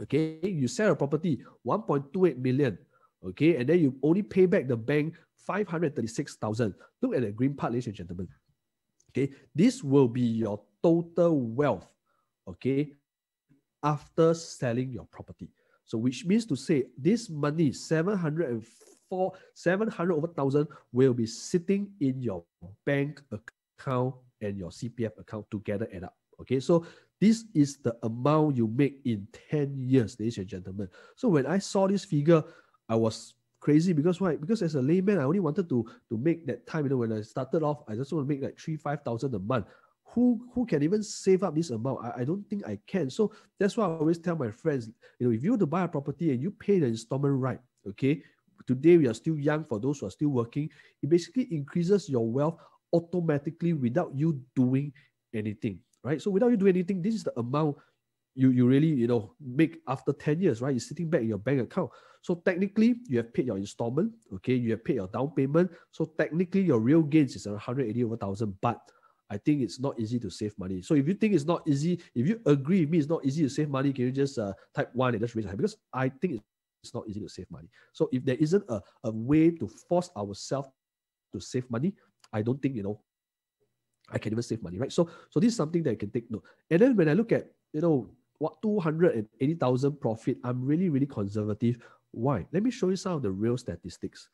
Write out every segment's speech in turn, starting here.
Okay, you sell a property 1.28 million. Okay, and then you only pay back the bank 536,000. Look at the green part, ladies and gentlemen. Okay, this will be your total wealth. Okay, after selling your property. So which means to say this money, 700 over thousand, will be sitting in your bank account and your CPF account together add up. Okay, so this is the amount you make in 10 years, ladies and gentlemen. So when I saw this figure, I was crazy. Because why? Because as a layman, I only wanted to make that time. When I started off, I just want to make like 3,000-5,000 a month. Who can even save up this amount? I don't think I can. So that's why I always tell my friends, if you were to buy a property and you pay the installment right, okay, today we are still young. For those who are still working, it basically increases your wealth automatically without you doing anything, right? So without you doing anything, this is the amount you really make after 10 years, right? It's sitting back in your bank account. So technically you have paid your installment, okay, you have paid your down payment. So technically your real gains is around 180 over thousand. But I think it's not easy to save money. So if you think it's not easy, if you agree with me it's not easy to save money, can you just type 1 and just raise your hand? Because I think it's not easy to save money. So if there isn't a way to force ourselves to save money, I don't think I can even save money, right? So this is something that I can take note. And then when I look at what 280,000 profit, I'm really, really conservative. Why? Let me show you some of the real statistics.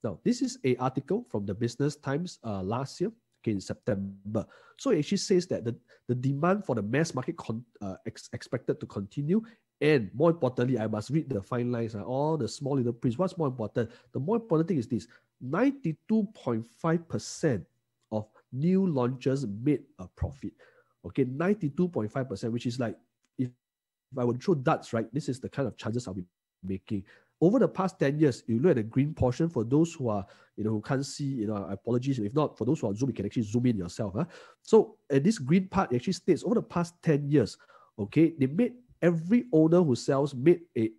Now, this is an article from the Business Times last year, okay, in September. So it actually says that the demand for the mass market expected to continue. And more importantly, I must read the fine lines, all the small little prints. What's more important? The more important thing is this: 92.5% of new launches made a profit. Okay, 92.5%, which is like, if I would throw darts, right, this is the kind of chances I'll be making. Over the past 10 years, you look at the green portion. For those who are, who can't see, apologies. If not, for those who are Zoom, you can actually zoom in yourself. So this green part actually states over the past 10 years, okay, they made, every owner who sells made a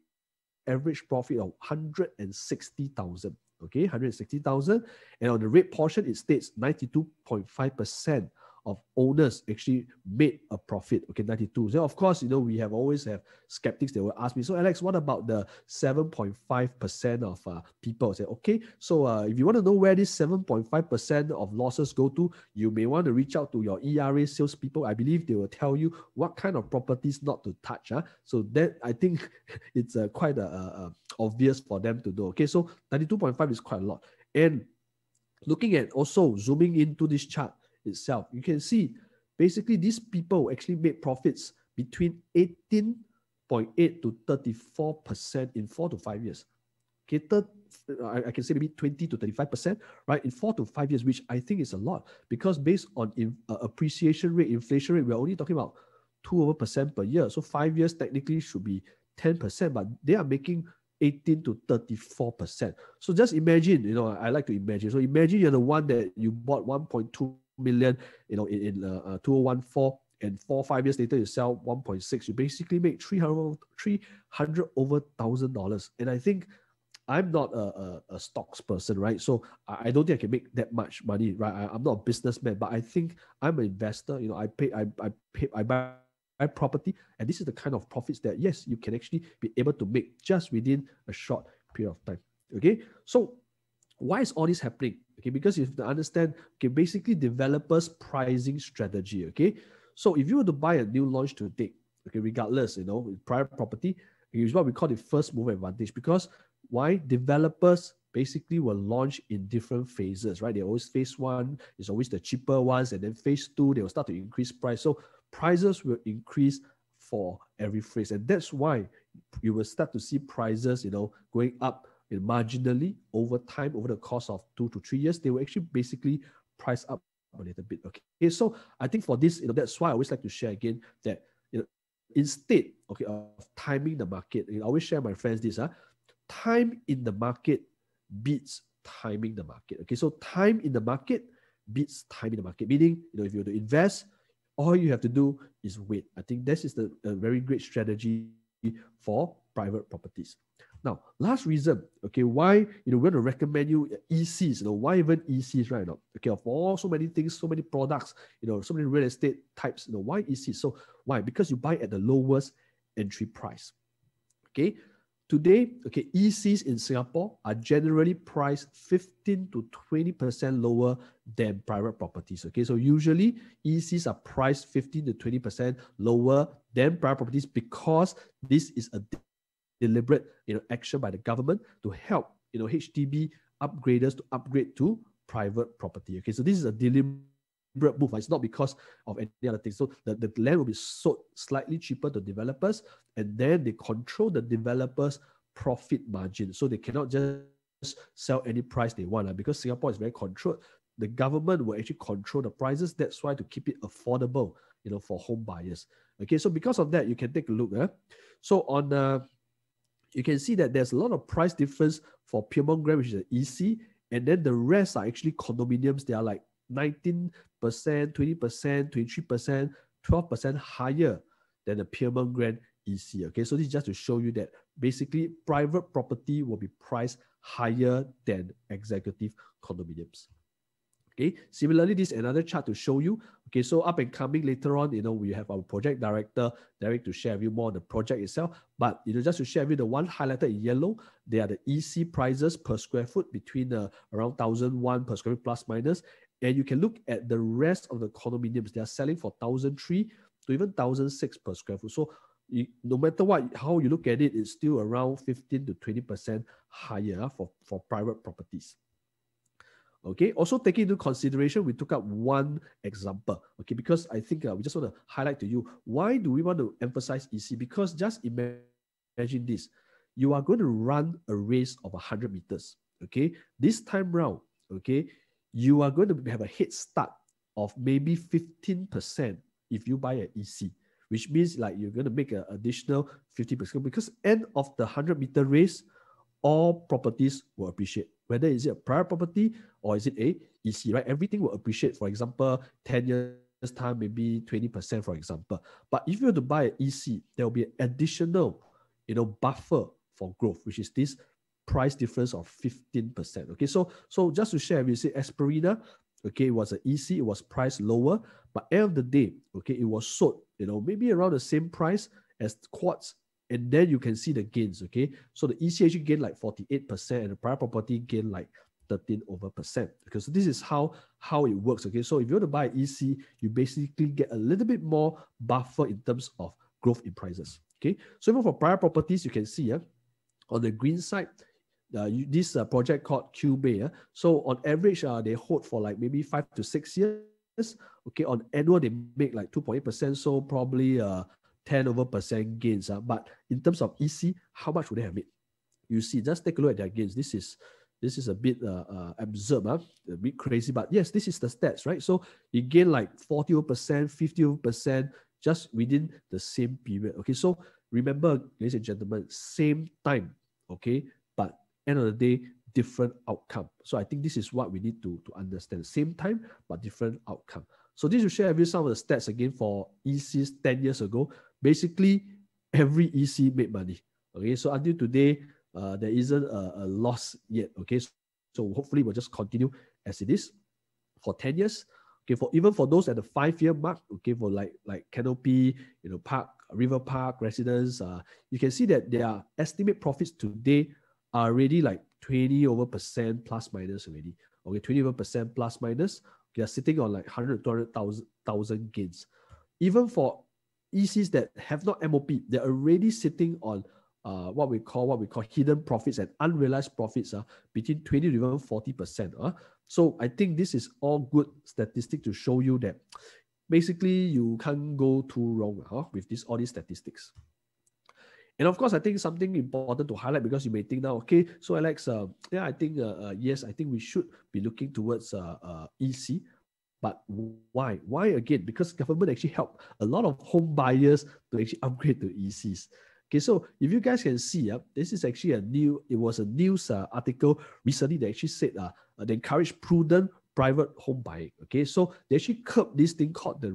average profit of 160,000. Okay, 160,000. And on the red portion, it states 92.5% of owners actually made a profit. Okay, 92. So of course, we always have skeptics that will ask me, so Alex, what about the 7.5% of people? Say, okay, so if you want to know where this 7.5% of losses go to, you may want to reach out to your ERA salespeople. I believe they will tell you what kind of properties not to touch. So that, I think it's quite obvious for them to do. Okay, so 92.5 is quite a lot. And looking at, also zooming into this chart itself, you can see basically these people actually made profits between 18.8 to 34% in 4 to 5 years. Okay, I can say maybe 20 to 35%, right, in 4 to 5 years, which I think is a lot, because based on appreciation rate, inflation rate, we're only talking about 2% per year. So 5 years technically should be 10%, but they are making 18 to 34%. So just imagine, I like to imagine. So imagine you're the one that you bought 1.2 million, in 2014, and 4-5 years later you sell 1.6. You basically make 300 over $1,000. And I think I'm not a stocks person, right? So I don't think I can make that much money, right? I'm not a businessman, but I think I'm an investor. I buy property, and this is the kind of profits that, yes, you can actually be able to make just within a short period of time. Okay, so why is all this happening? Okay, because you have to understand, okay, basically developers' pricing strategy. Okay, so if you were to buy a new launch today, okay, regardless, private property is what we call the first mover advantage. Because why? Developers basically will launch in different phases, right? They always phase 1 is always the cheaper ones, and then phase 2 they will start to increase price. So prices will increase for every phase, and that's why you will start to see prices, going up marginally over time, over the course of 2 to 3 years. They will actually basically price up a little bit. Okay, so I think for this, that's why I always like to share again that instead, okay, of timing the market, I always share my friends this: time in the market beats timing the market. Okay, so time in the market beats time in the market. Meaning, if you were to invest, all you have to do is wait. I think this is a very great strategy for private properties. Now, last reason, okay, why we're going to recommend you ECs. Why even ECs right now? Okay, of all so many things, so many products, so many real estate types. Why ECs? So why? Because you buy at the lowest entry price. Okay. Today, okay, ECs in Singapore are generally priced 15 to 20% lower than private properties. Okay, so usually ECs are priced 15 to 20% lower than private properties because this is a deliberate, action by the government to help, HDB upgraders to upgrade to private property. Okay, so this is a deliberate move. It's not because of any other thing. So the land will be sold slightly cheaper to developers, and then they control the developers' profit margin. So they cannot just sell any price they want. Because Singapore is very controlled, the government will actually control the prices. That's why to keep it affordable, for home buyers. Okay, so because of that, you can take a look. So on you can see that there's a lot of price difference for Piermont Grand, which is an EC, and then the rest are actually condominiums. They are like 19%, 20%, 23%, 12% higher than the Piermont Grand EC. Okay, so this is just to show you that basically private property will be priced higher than executive condominiums. Okay, similarly, this is another chart to show you. Okay, so up and coming later on, we have our project director, Derek, to share with you more on the project itself. But, just to share with you, the one highlighted in yellow, they are the EC prices per square foot between around 1,001 per square foot plus minus. And you can look at the rest of the condominiums. They are selling for 1,003 to even 1,006 per square foot. So no matter how you look at it, it's still around 15 to 20% higher for private properties. Okay, also taking into consideration, we took up one example, okay, because I think we just want to highlight to you, why do we want to emphasize EC? Because just imagine this, you are going to run a race of 100 meters, okay? This time round, okay, you are going to have a head start of maybe 15% if you buy an EC, which means like you're going to make an additional 50% because end of the 100-meter race, all properties will appreciate. Whether is it a private property or is it a EC, right? Everything will appreciate. For example, 10 years time, maybe 20%, for example. But if you were to buy an EC, there will be an additional, buffer for growth, which is this price difference of 15%. Okay, so just to share, we say Esperina, okay, it was an EC, it was priced lower, but end of the day, okay, it was sold, maybe around the same price as Quartz. And then you can see the gains, okay? So the EC actually gained like 48% and the private property gained like 13%. Because this is how it works, okay? So if you want to buy EC, you basically get a little bit more buffer in terms of growth in prices, okay? So even for private properties, you can see on the green side, this project called Q Bay. So on average, they hold for like maybe 5 to 6 years. Okay, on annual, they make like 2.8%. So probably 10% gains. But in terms of EC, how much would they have made? You see, just take a look at their gains. This is a bit absurd, a bit crazy. But yes, this is the stats, right? So you gain like 40%, 50% just within the same period. Okay, so remember, ladies and gentlemen, same time, okay, but end of the day, different outcome. So I think this is what we need to understand. Same time, but different outcome. So this will share with you some of the stats again for ECs 10 years ago. Basically, every EC made money. Okay, so until today, there isn't a loss yet. Okay, so hopefully we'll just continue as it is for 10 years. Okay, even for those at the 5-year mark, okay, for like Canopy, Parc, River Park, Residence, you can see that their estimate profits today are already like 20% plus minus already. Okay, 20% plus minus. They are sitting on like 100, 200,000 gains. Even for ECs that have not MOP, they're already sitting on what we call hidden profits and unrealized profits between 20 to even 40%. So I think this is all good statistic to show you that basically you can't go too wrong with all these statistics. And of course, I think something important to highlight, because you may think now, okay, so Alex, I think yes, I think we should be looking towards EC. But why? Why again? Because government actually helped a lot of home buyers to actually upgrade to ECs. Okay, so if you guys can see, this is actually it was a news article recently that actually said they encourage prudent private home buying. Okay, so they actually curb this thing called the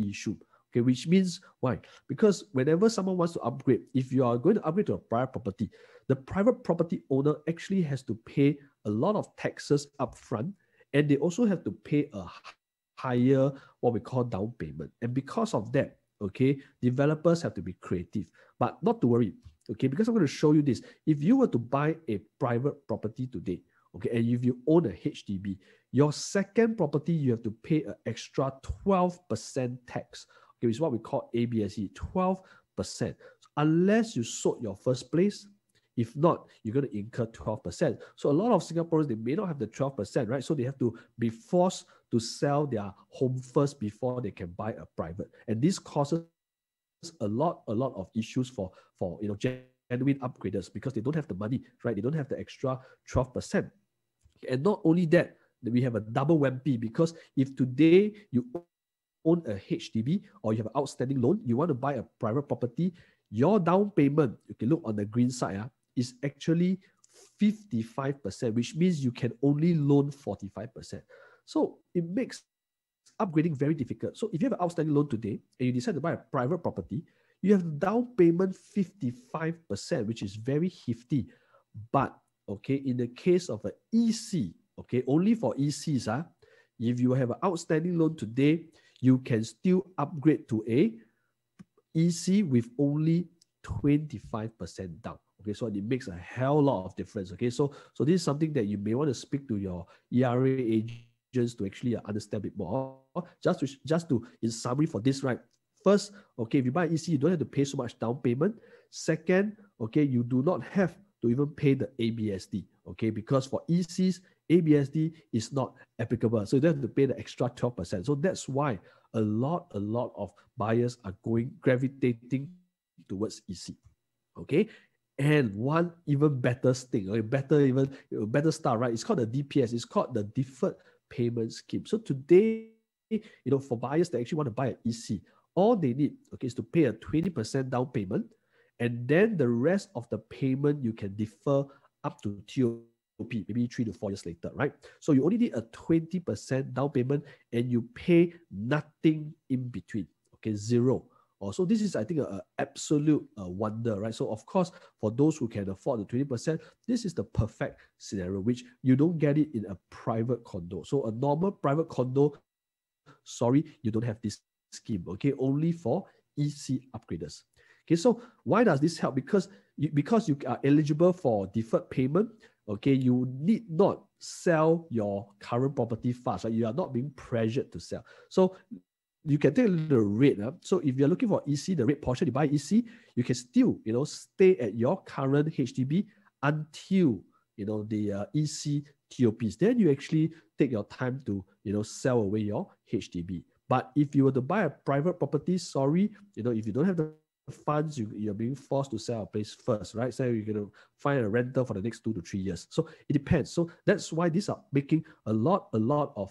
reissue. Okay, which means why? Because whenever someone wants to upgrade, if you are going to upgrade to a private property, the private property owner actually has to pay a lot of taxes upfront, and they also have to pay a higher what we call down payment. And because of that, okay, developers have to be creative. But not to worry, okay, because I'm going to show you this. If you were to buy a private property today, okay, and if you own a HDB, your second property, you have to pay an extra 12% tax, okay, which is what we call ABSE, 12%. So unless you sold your first place, if not, you're going to incur 12%. So a lot of Singaporeans, they may not have the 12%, right? So they have to be forced to sell their home first before they can buy a private. And this causes a lot of issues for genuine upgraders, because they don't have the money, right? They don't have the extra 12%. And not only that, we have a double whammy, because if today you own a HDB or you have an outstanding loan, you want to buy a private property, your down payment, you can look on the green side, is actually 55%, which means you can only loan 45%. So it makes upgrading very difficult. So if you have an outstanding loan today and you decide to buy a private property, you have down payment 55%, which is very hefty. But okay, in the case of an EC, okay, only for ECs, if you have an outstanding loan today, you can still upgrade to a EC with only 25% down. Okay, so it makes a hell lot of difference. Okay, so this is something that you may want to speak to your ERA agents to actually understand a bit more. Just to in summary for this, right? First, okay, if you buy EC, you don't have to pay so much down payment. Second, okay, you do not have to even pay the ABSD, okay, because for ECs, ABSD is not applicable. So you don't have to pay the extra 12%. So that's why a lot of buyers are gravitating towards EC, okay? And one even better thing, okay, better start, right? It's called the DPS. It's called the Deferred Payment Scheme. So today, for buyers that actually want to buy an EC, all they need, okay, is to pay a 20% down payment, and then the rest of the payment you can defer up to TOP, maybe 3 to 4 years later, right? So you only need a 20% down payment and you pay nothing in between, okay, zero. So this is, I think, an absolute wonder, right? So of course, for those who can afford the 20%, this is the perfect scenario, which you don't get it in a private condo. So a normal private condo, sorry, you don't have this scheme, okay? Only for EC upgraders. Okay, so why does this help? Because you are eligible for deferred payment, okay, you need not sell your current property fast, right? You are not being pressured to sell. So you can take a little rate. So if you're looking for EC, the rate portion, you buy EC, you can still, stay at your current HDB until, the EC TOPs. Then you actually take your time to, sell away your HDB. But if you were to buy a private property, sorry, if you don't have the funds, you're being forced to sell a place first, right? So you're going to find a rental for the next 2 to 3 years. So it depends. So that's why these are making a lot of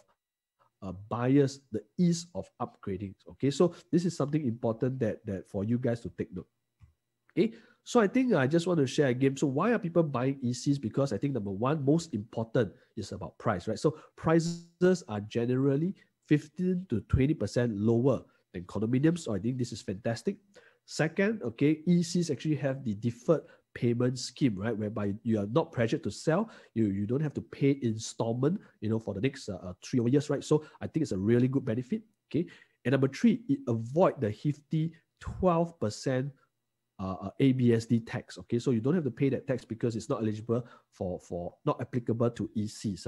buyers the ease of upgrading. Okay, so this is something important that for you guys to take note. Okay, so I think I just want to share again. So why are people buying ECs? Because I think number one, most important is about price, right? So prices are generally 15 to 20% lower than condominiums. So I think this is fantastic. Second, okay, ECs actually have the deferred payment scheme, right, whereby you are not pressured to sell. You don't have to pay installment, for the next 3 years, right? So I think it's a really good benefit. Okay, and number three, it avoid the hefty 12% ABSD tax. Okay, so you don't have to pay that tax because it's not eligible for not applicable to ECs.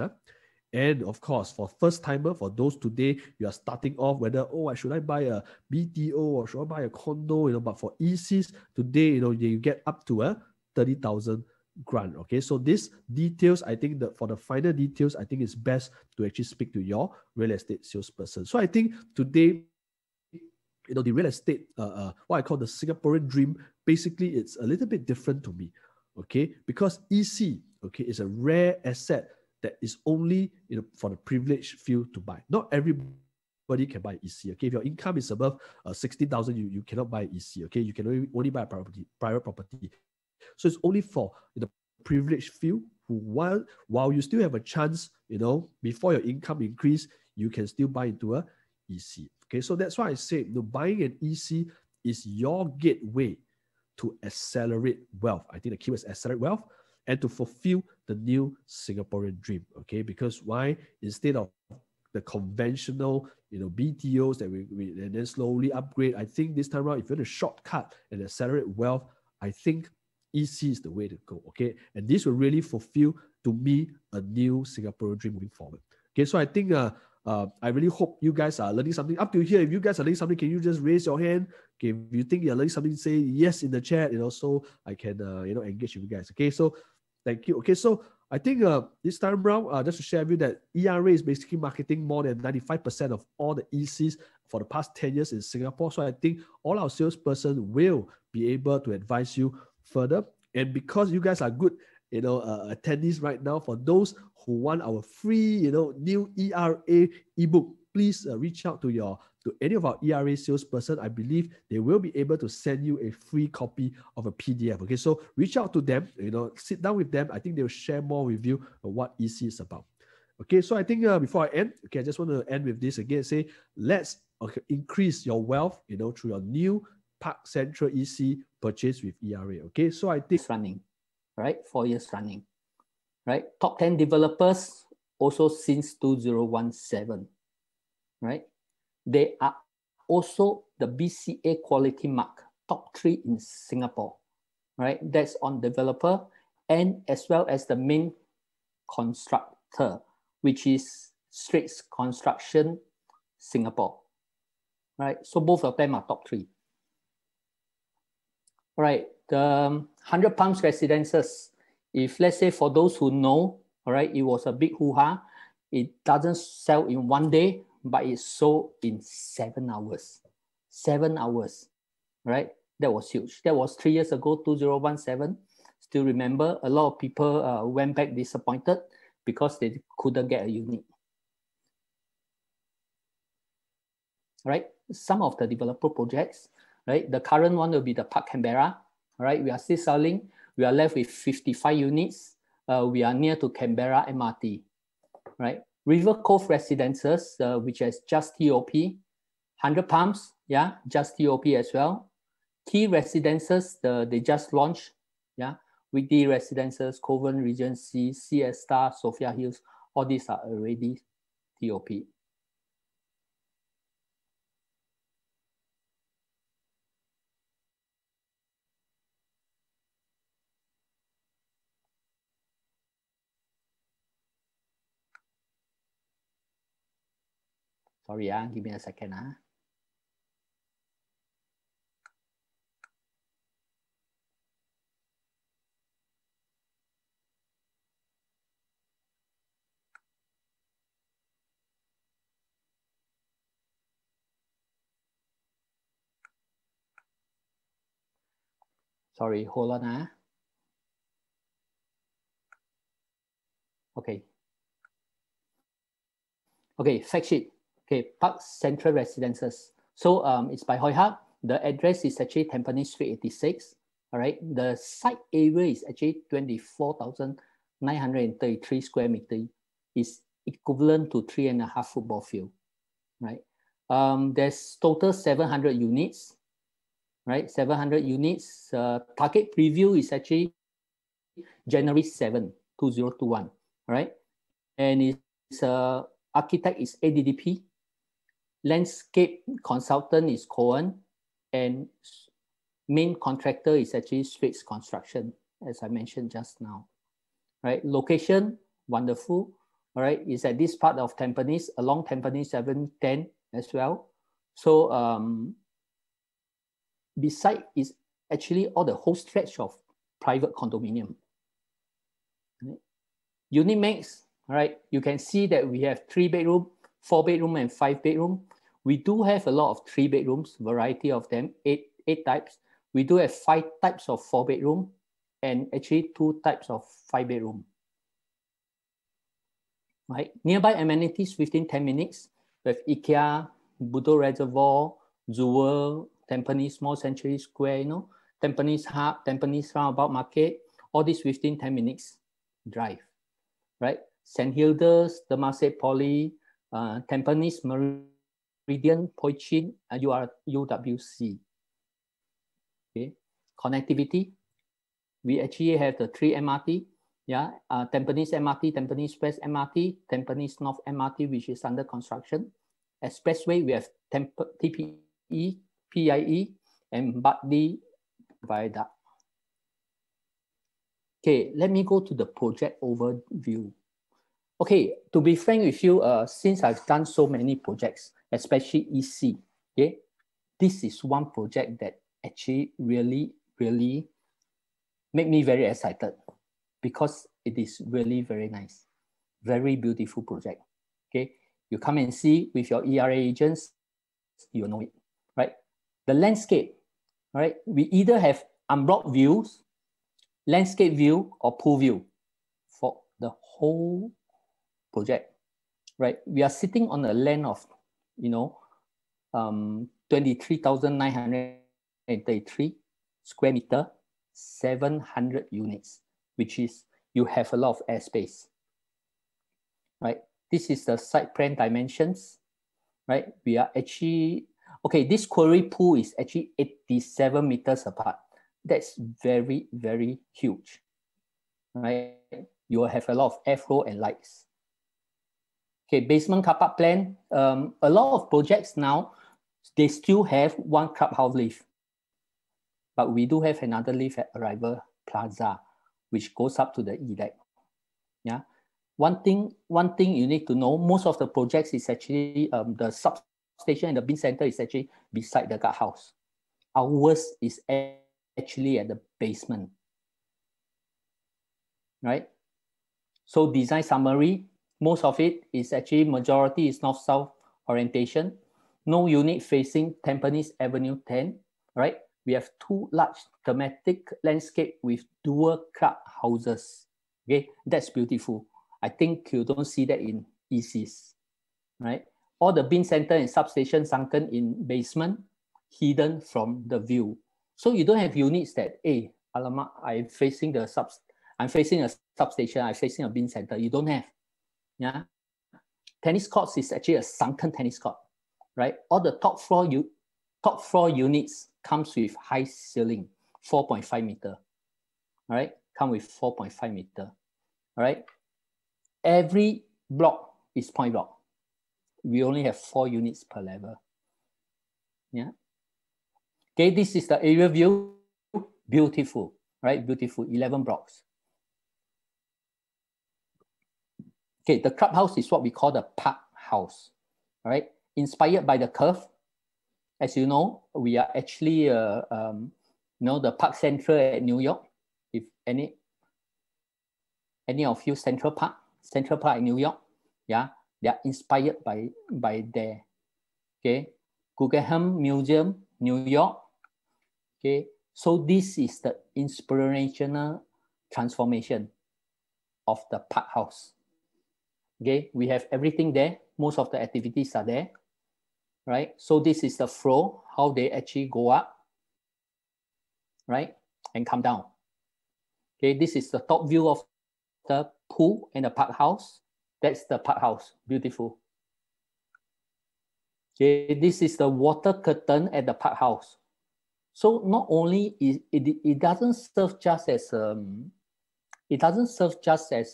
And of course, for first timer, for those today, you are starting off whether, should I buy a BTO or should I buy a condo? But for ECs today, you get up to a 30,000 grant. Okay, so these details, I think that for the final details, I think it's best to actually speak to your real estate salesperson. So I think today, the real estate, what I call the Singaporean dream, basically it's a little bit different to me. Okay, because EC, okay, is a rare asset that is only for the privileged few to buy. Not everybody can buy EC. Okay, if your income is above 60,000, you cannot buy EC. Okay, you can only buy a private property. So it's only for the privileged few who, while you still have a chance, before your income increase, you can still buy into a EC. Okay, so that's why I say buying an EC is your gateway to accelerate wealth. I think the keyword is accelerate wealth, and to fulfill the new Singaporean dream. Okay, because why? Instead of the conventional, BTOs that we and then slowly upgrade, I think this time around, if you want to shortcut and accelerate wealth, I think EC is the way to go. Okay, and this will really fulfill, to me, a new Singaporean dream moving forward. Okay, so I think I really hope you guys are learning something. Up to here, if you guys are learning something, can you just raise your hand? Okay, if you think you're learning something, say yes in the chat, so I can engage with you guys. Okay, so thank you. Okay, so I think this time around, just to share with you that ERA is basically marketing more than 95% of all the ECs for the past 10 years in Singapore. So I think all our salesperson will be able to advise you further. And because you guys are good, attendees right now, for those who want our free, new ERA ebook, please reach out to any of our ERA salesperson. I believe they will be able to send you a free copy of a PDF. Okay, so reach out to them, sit down with them. I think they'll share more with you what EC is about. Okay, so I think before I end, I just want to end with this again. Say, let's increase your wealth, through your new Parc Central EC purchase with ERA. Okay, so I think running, right? 4 years running, right? Top 10 developers also since 2017, right? They are also the BCA quality mark, top 3 in Singapore, right? That's on developer and as well as the main constructor, which is Straits Construction Singapore, right? So both of them are top 3. All right, the 100 Palms Residences, if let's say for those who know, all right, it was a big hoo-ha. It doesn't sell in 1 day, but it sold in 7 hours. 7 hours, right? That was huge. That was 3 years ago, 2017. Still remember, a lot of people went back disappointed because they couldn't get a unit. Right? Some of the developer projects, right? The current one will be the Parc Canberra. All right, we are still selling. We are left with 55 units. We are near to Canberra MRT. Right? River Cove Residences, which has just TOP. 100 Palms, yeah, just TOP as well. Key Residences, they just launched. Yeah, Weekday Residences, Coven Regency, CS Star, Sophia Hills. All these are already TOP. Sorry, give me a second. Sorry, hold on. Okay. Okay, fact sheet. Okay, Parc Central Residences. So it's by Hoi Hub. The address is actually Tampines Street 86. All right. The site area is actually 24,933 square meters. It's equivalent to 3.5 football field. Right. There's total 700 units. Right. 700 units. Target preview is actually January 7, 2021. Right. And it's architect is ADDP, landscape consultant is Cohen, and main contractor is actually Straits Construction, as I mentioned just now. Right, location, wonderful. All right, it's at this part of Tampines, along Tampines 710 as well. So beside is actually all the whole stretch of private condominium. Right. Unit mix. All right, you can see that we have 3-bedroom, 4-bedroom, and 5-bedroom. We do have a lot of 3 bedrooms, variety of them, eight types. We do have 5 types of 4-bedroom and actually 2 types of 5-bedroom. Right, nearby amenities within 10 minutes with IKEA, Budo Reservoir, Jewel, Tampines Mall, Century Square, Tampines Hub, Tampines Roundabout Market, all this within 10 minutes drive. Right, St. Hilda's, Temasek Poly, Tampines Meridian, Poi Chin, UWC. Okay, connectivity. We actually have the 3 MRT. Yeah, Tampines MRT, Tampines West MRT, Tampines North MRT, which is under construction. Expressway, we have TPE, PIE, and Bartley Viaduct. Okay, let me go to the project overview. Okay, to be frank with you, since I've done so many projects, especially EC, okay, this is one project that actually really make me very excited because it is really very nice, very beautiful project. Okay, you come and see with your ERA agents, you know it, right? The landscape, right? We either have unblocked views, landscape view, or pool view for the whole project, right? We are sitting on a land of, 23,933 square meter, 700 units, which is, you have a lot of airspace, right? This is the site plan dimensions, right? We are actually, okay, this quarry pool is actually 87 meters apart. That's very, very huge, right? You will have a lot of airflow and lights. Okay, basement car park plan. A lot of projects now, they still have one clubhouse lift, but we do have another lift at Arrival Plaza, which goes up to the E-deck. Yeah, one thing you need to know: most of the projects is actually the substation and the bin center is actually beside the guardhouse. Ours is actually at the basement, right? So design summary, most of it is actually, majority is north-south orientation. No unit facing Tampines Avenue 10, right? We have two large thematic landscape with dual club houses. Okay, that's beautiful. I think you don't see that in ECs, right? All the bin center and substation sunken in basement, hidden from the view. So you don't have units that, hey, alamak, I'm facing a substation, I'm facing a bin center. You don't have. Yeah. Tennis courts is actually a sunken tennis court, right? All the top floor units comes with high ceiling, 4.5 meter. All right, come with 4.5 meter. All right. Every block is point block. We only have 4 units per level. Yeah. Okay, this is the area view. Beautiful, right? Beautiful, 11 blocks. Okay, the clubhouse is what we call the park house. All right, inspired by the curve. As you know, we are actually, the Park Central at New York. If any of you Central Park in New York, yeah, they are inspired by there. Okay, Guggenheim Museum, New York. Okay, so this is the inspirational transformation of the park house. Okay, we have everything there. Most of the activities are there, right? So this is the flow, how they actually go up, right, and come down. Okay, this is the top view of the pool and the park house. That's the park house, beautiful. Okay, this is the water curtain at the park house. So not only it doesn't serve just as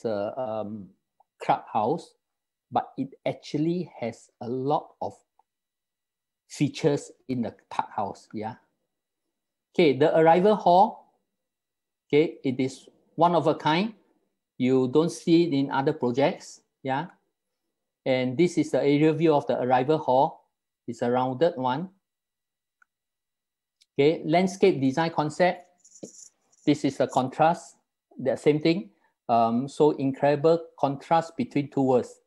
a clubhouse, but it actually has a lot of features in the park house. Yeah. Okay, the arrival hall. Okay, it is one of a kind. You don't see it in other projects. Yeah. And this is the aerial view of the arrival hall. It's a rounded one. Okay, landscape design concept. This is a contrast. The same thing. So incredible contrast between two worlds.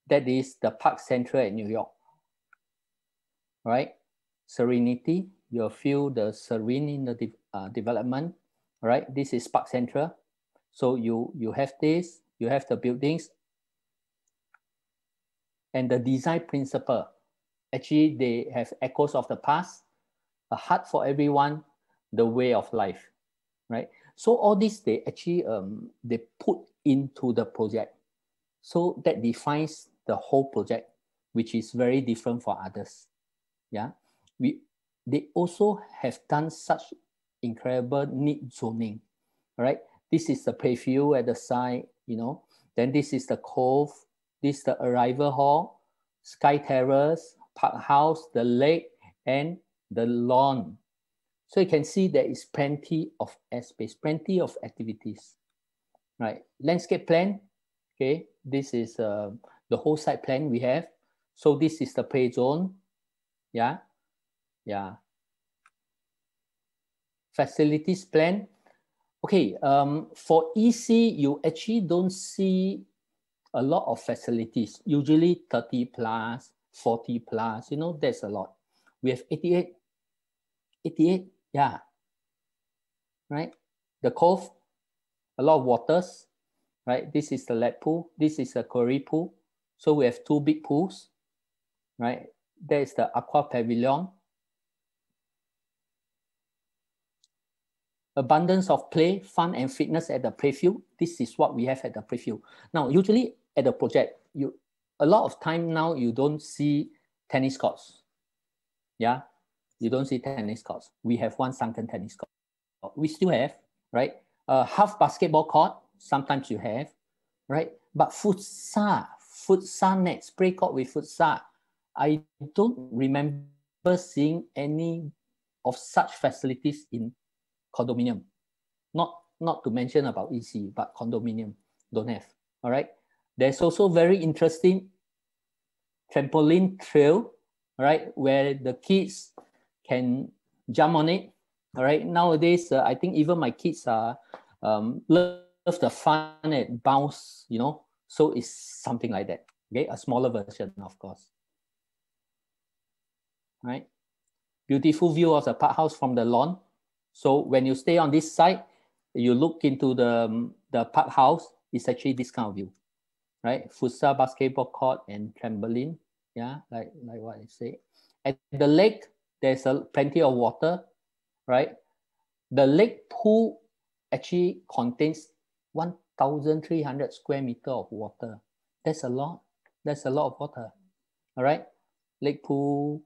That is the Park Central at New York. Right? Serenity. You'll feel the serene in the development. Right? This is Park Central. So you have this. You have the buildings. And the design principle. Actually, they have echoes of the past. A heart for everyone. The way of life. Right? So all this, they actually they put into the project. So that defines the whole project, which is very different for others. Yeah, they also have done such incredible neat zoning. All right, this is the playfield at the side, Then this is the cove. This is the arrival hall, sky terrace, park house, the lake, and the lawn. So you can see there is plenty of airspace, plenty of activities. right? Landscape plan, okay, this is the whole site plan we have. So this is the play zone, yeah, yeah. Facilities plan, okay, for EC, you actually don't see a lot of facilities, usually 30 plus, 40 plus, you know, that's a lot. We have 88, yeah, right? The cove, a lot of waters, right? This is the lap pool, this is a quarry pool. So we have 2 big pools, right? There is the aqua pavilion. Abundance of play, fun, and fitness at the playfield. This is what we have at the playfield. Now, usually at the project, a lot of time now you don't see tennis courts. Yeah, you don't see tennis courts. We have one sunken tennis court. We still have, right? Half basketball court, sometimes you have, right? But futsal nets, play court with futsal, I don't remember seeing any of such facilities in condominium. Not to mention about EC, but condominium don't have. All right. There's also very interesting trampoline trail, all right, where the kids can jump on it. All right. Nowadays, I think even my kids are love the fun and bounce, you know. So it's something like that. Okay, a smaller version, of course. Right. Beautiful view of the park house from the lawn. So when you stay on this side, you look into the park house, it's actually this kind of view, right? Futsal, basketball court, and trampoline. Yeah, like what I say. At the lake, there's plenty of water, right? The lake pool actually contains 1,300 square meters of water. That's a lot. That's a lot of water. All right. Lake pool.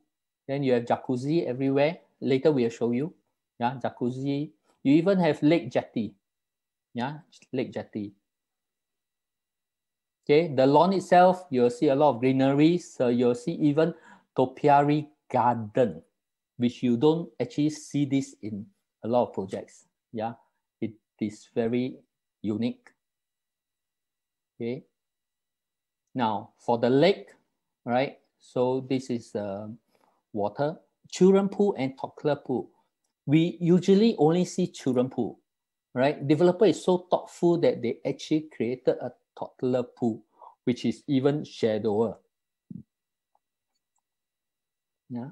Then you have jacuzzi everywhere. Later we'll show you. Yeah, jacuzzi. You even have lake jetty. Yeah, lake jetty. Okay, the lawn itself, you'll see a lot of greenery. So you'll see even topiary garden, which you don't actually see this in a lot of projects. Yeah, it is very unique. Okay. Now for the lake, right? So this is water, children pool and toddler pool. We usually only see children pool, right? Developer is so thoughtful that they actually created a toddler pool, which is even shallower. Yeah.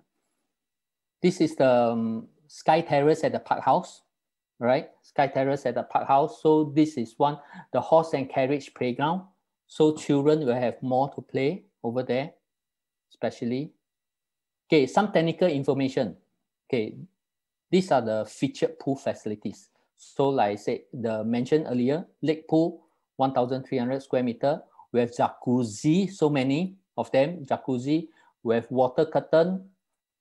This is the Sky Terrace at the Park House, right? Sky Terrace at the Park House. So this is one, the horse and carriage playground. So children will have more to play over there, especially. Okay, some technical information. Okay, these are the featured pool facilities. So like I said, the mentioned earlier, lake pool, 1,300 square meter. We have jacuzzi, so many of them, jacuzzi. We have water curtain.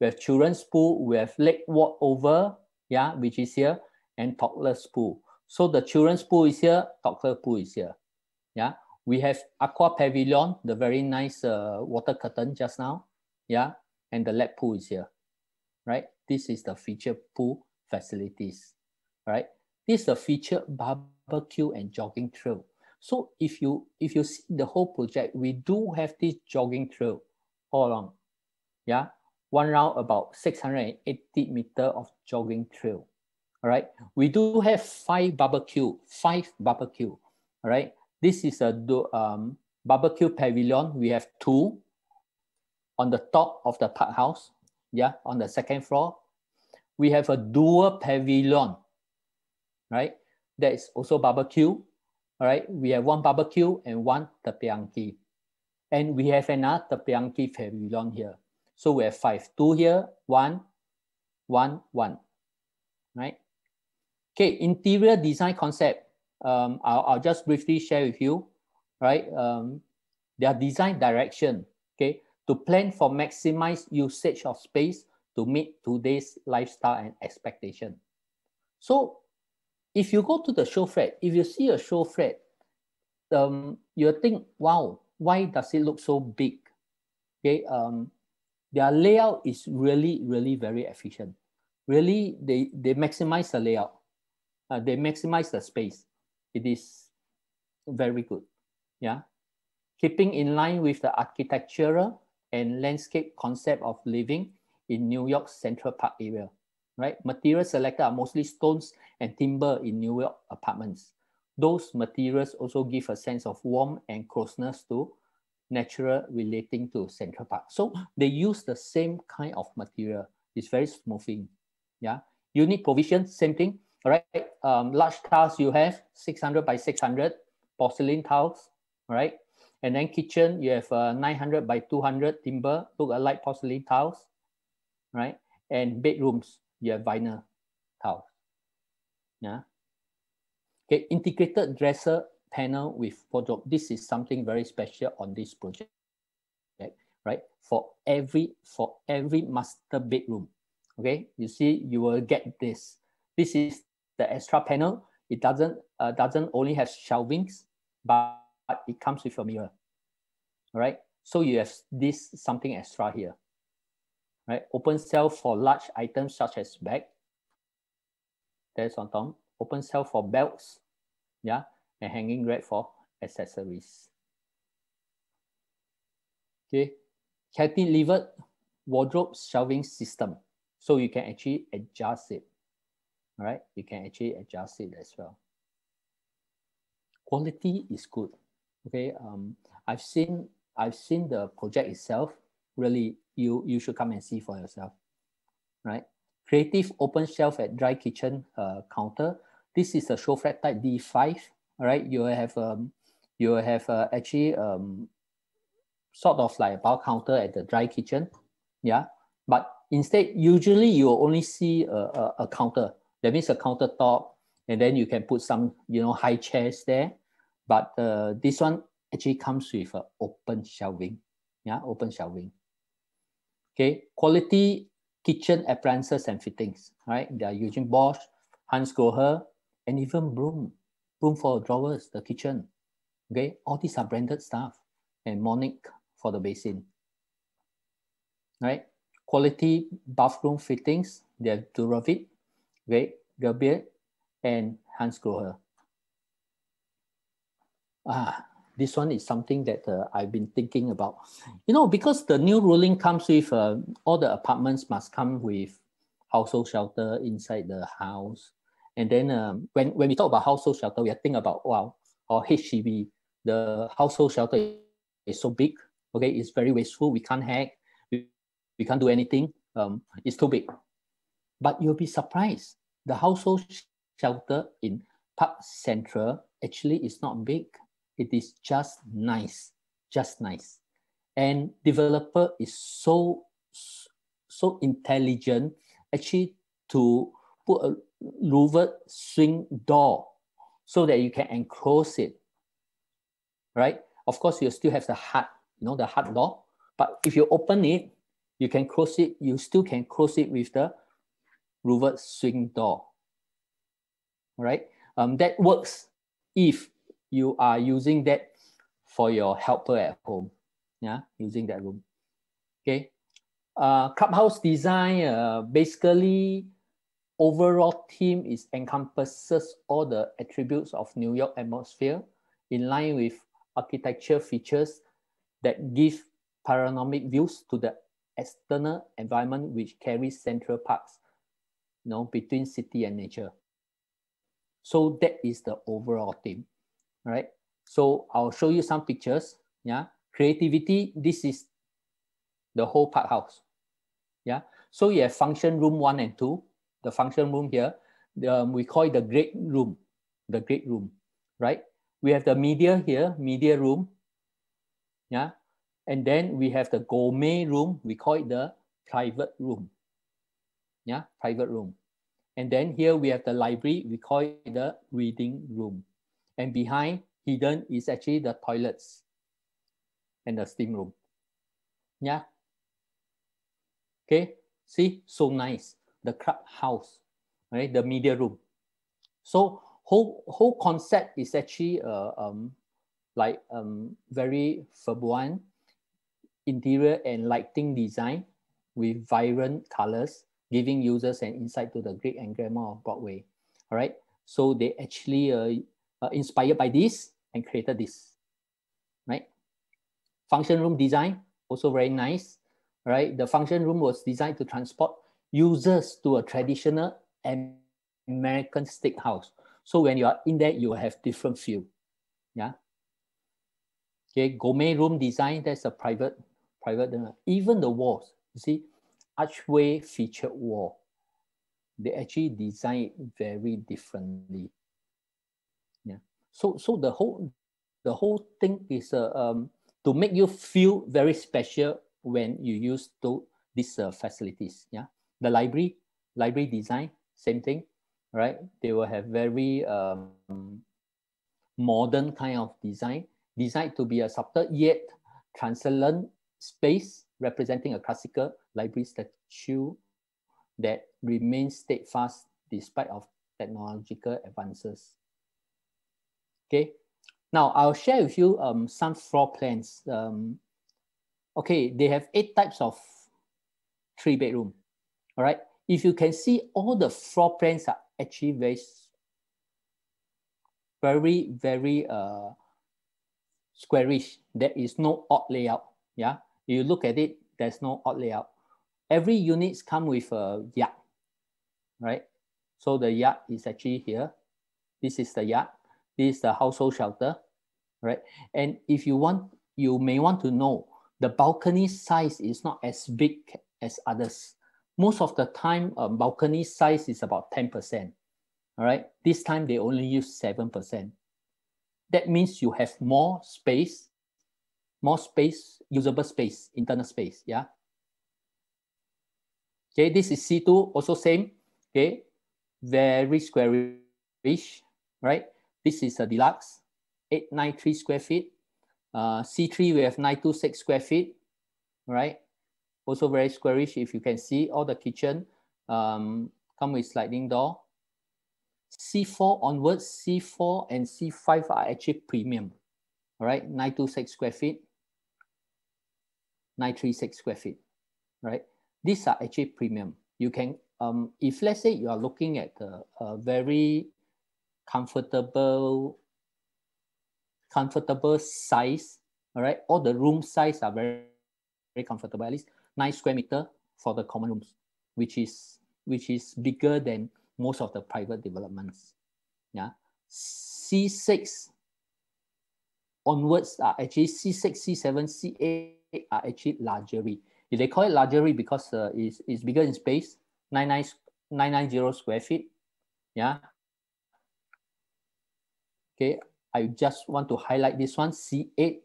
We have children's pool. We have lake walk over, yeah, which is here, and toddler's pool. So the children's pool is here, toddler pool is here. Yeah, we have aqua pavilion, the very nice water curtain just now. Yeah, and the lap pool is here, right? This is the featured pool facilities, right? This is a featured barbecue and jogging trail. So if you see the whole project, we do have this jogging trail all along. Yeah, one round about 680 meters of jogging trail. All right, we do have 5 barbecue. All right, this is a barbecue pavilion. We have 2 on the top of the park house. Yeah, on the second floor. We have a dual pavilion, right? That is also barbecue. All right, we have 1 barbecue and 1 teppanyaki. And we have another teppanyaki pavilion here. So we have 5, 2 here, 1, 1, 1, right? Okay, interior design concept. I'll just briefly share with you, right? Their design direction, okay? To plan for maximized usage of space to meet today's lifestyle and expectation. So if you go to the show flat, if you see a show flat, you think, wow, why does it look so big? Okay, their layout is really, really very efficient. Really, they maximize the layout. They maximize the space. It is very good. Yeah, keeping in line with the architectural and landscape concept of living in New York's Central Park area. Right, materials selected are mostly stones and timber in New York apartments. Those materials also give a sense of warmth and closeness to natural relating to Central Park. So they use the same kind of material. It's very smoothing. Yeah, unit provision, same thing. All right, large tiles you have 600 by 600 porcelain tiles. All right, and then kitchen you have 900 by 200 timber look alike porcelain tiles. Right, and bedrooms you have vinyl tiles. Yeah. Okay, integrated dresser panel with wardrobe. This is something very special on this project, right? For every master bedroom. Okay, you see, you will get this. This is the extra panel. It doesn't only have shelvings, but it comes with a mirror. All right, so you have this something extra here. Right, open shelf for large items such as bag. There's on top. Open shelf for belts, yeah, and hanging rack for accessories. Okay, cantilevered wardrobe shelving system, so you can actually adjust it. All right, you can actually adjust it as well. Quality is good. Okay, I've seen the project itself. Really, you should come and see for yourself. Right, creative open shelf at dry kitchen counter. This is a show flat type D5. All right, you have actually sort of like a bar counter at the dry kitchen. Yeah, but instead, usually you will only see a counter. That means a countertop, and then you can put some high chairs there. But this one actually comes with open shelving. Yeah, open shelving. Okay, quality kitchen appliances and fittings. Right, they are using Bosch, Hansgrohe, and even broom for drawers, the kitchen. Okay, all these are branded stuff, and Monic for the basin. Right, quality bathroom fittings. They have Duravit, okay, Gerbier, and Hansgrohe. This one is something that I've been thinking about. Because the new ruling comes with all the apartments must come with household shelter inside the house. And then when we talk about household shelter, we are thinking about, wow, our HDB, the household shelter is so big. Okay, it's very wasteful. We can't hack. We can't do anything. It's too big. But you'll be surprised. The household shelter in Park Central actually is not big. It is just nice, and developer is so intelligent actually to put a louvered swing door so that you can enclose it. Right? Of course, you still have the hard, the hard door, but if you open it, you can close it. You still can close it with the louvered swing door. All right? That works if you are using that for your helper at home. Yeah, using that room. Okay. Clubhouse design, basically overall theme is encompasses all the attributes of New York atmosphere in line with architecture features that give panoramic views to the external environment, which carries Central Parks, between city and nature. So that is the overall theme. All right. So I'll show you some pictures. Yeah. Creativity. This is the whole park house. Yeah. So you have function room 1 and 2. The function room here, we call it the great room. The great room. Right. We have the media here, media room. Yeah. And then we have the gourmet room. We call it the private room. Yeah. Private room. And then here we have the library. We call it the reading room. And behind, hidden, is actually the toilets and the steam room. Yeah. Okay. See, so nice. The clubhouse, right? The media room. So whole concept is actually very flamboyant interior and lighting design with vibrant colors, giving users an insight to the Greek and glamour of Broadway. All right. So they actually inspired by this, and created this, right? Function room design, also very nice, right? The function room was designed to transport users to a traditional American steakhouse. So when you are in there, you will have different feel, yeah? Okay, gourmet room design, that's a private, even the walls, you see, archway featured wall. They actually design it very differently. Yeah. So the whole thing is to make you feel very special when you use these facilities. Yeah. The library design, same thing, right? They will have very modern kind of design, designed to be a subtle yet transcendent space representing a classical library statue that remains steadfast despite of technological advances. Okay, now I'll share with you some floor plans. Okay, they have 8 types of 3-bedroom. All right, if you can see, all the floor plans are actually very squarish. There is no odd layout. Yeah, you look at it, there's no odd layout. Every units come with a yard, right? So the yard is actually here. This is the yard. This is the household shelter, right? And if you want, you may want to know the balcony size is not as big as others. Most of the time, balcony size is about 10%. All right. This time they only use 7%. That means you have more space, usable space, internal space. Yeah. Okay. This is C2, also same. Okay. Very squarish, right? This is a deluxe, 893 square feet. C3, we have 926 square feet, right? Also very squarish. If you can see, all the kitchen come with sliding door. C4 onwards, C4 and C5 are actually premium, all right? 926 square feet, 936 square feet, right? These are actually premium. You can, if let's say you are looking at a very comfortable size, all right? All the room size are very comfortable, at least 9 square meter for the common rooms, which is bigger than most of the private developments. Yeah, C6 onwards are actually C6, C7, C8 are actually luxury. They call it luxury because it's bigger in space, 990 square feet. Yeah. Okay, I just want to highlight this one. C8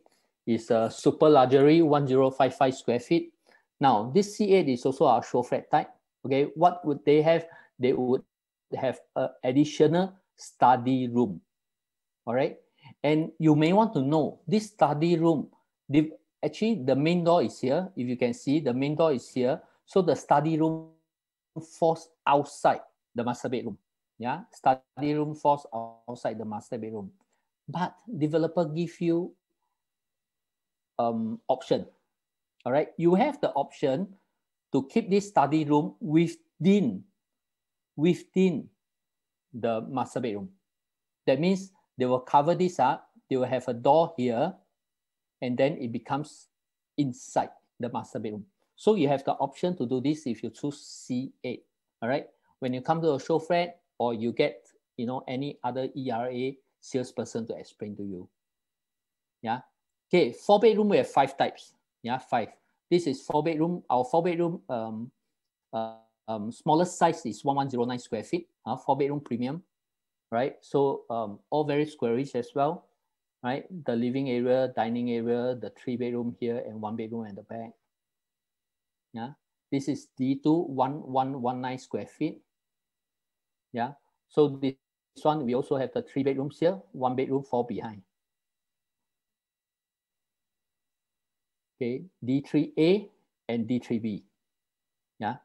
is a super luxury, 1055 square feet. Now, this C8 is also our show flat type. Okay, what would they have? They would have an additional study room. All right, and you may want to know this study room. Actually, the main door is here. If you can see, the main door is here. So the study room falls outside the master bedroom. Yeah, study room falls outside the master bedroom. But developer give you option. All right, you have the option to keep this study room within the master bedroom. That means they will cover this up. They will have a door here, and then it becomes inside the master bedroom. So you have the option to do this if you choose C8. All right. When you come to a show flat, or you get, any other ERA salesperson to explain to you. Yeah. Okay. 4-bedroom, we have 5 types. Yeah, 5. This is 4-bedroom. Our 4-bedroom smallest size is 1109 square feet. 4-bedroom premium. Right. So all very squarish as well. Right. The living area, dining area, the 3-bedroom here, and 1-bedroom at the back. Yeah. This is D2, 1119 square feet. Yeah. So this one, we also have the 3 bedrooms here, 1 bedroom, 4 behind. Okay, D3A and D3B. Yeah,